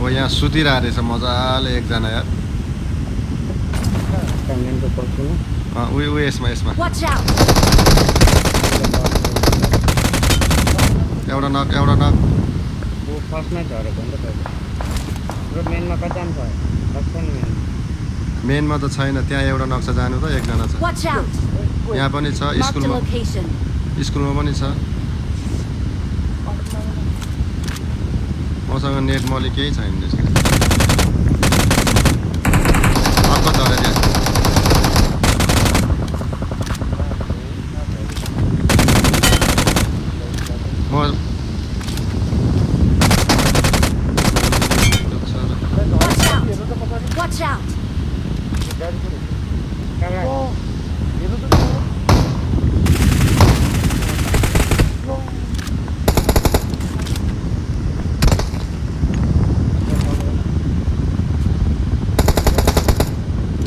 हो यहाँ सुतिरहेको रहेछ मजाले एकजना यार क्यामेराको पछिमा ऊ यसमा Watch out! एउटा नक वो फर्स्टमै झरेको नि त पहिले र मेनमा कति छ लाग्छ नि मेनमा त छैन त्यहाँ एउटा नक्सा जानु त एकजना छ Watch out! यहाँ पनि छ Marked a स्कुलमा location. स्कुलमा पनि छ मसँग नेट मले केही छैन त्यसको अर्को झरे त्यहाँ म Watch out! Watch out!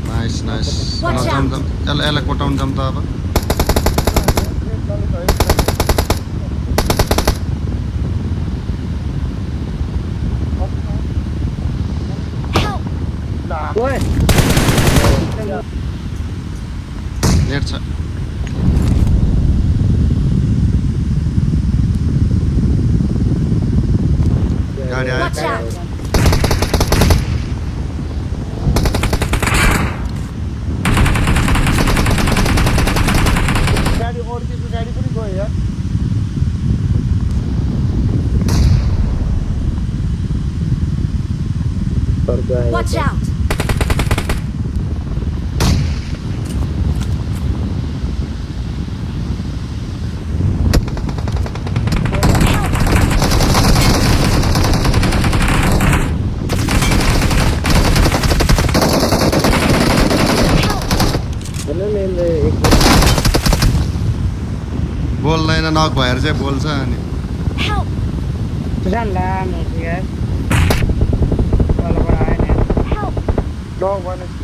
Nice nice Watch out. यसलाई कोटाउनु जाऊँ त अब Help! ओए नेट छ गाडी आयो Watch out! गाडी अड्केको गाडी पनि गयो यार Watch out! बोल्दैन नक भएर चाहिँ बोल्छ अनि Help! जानला मेथी यार तलबाट आएन Help! नभने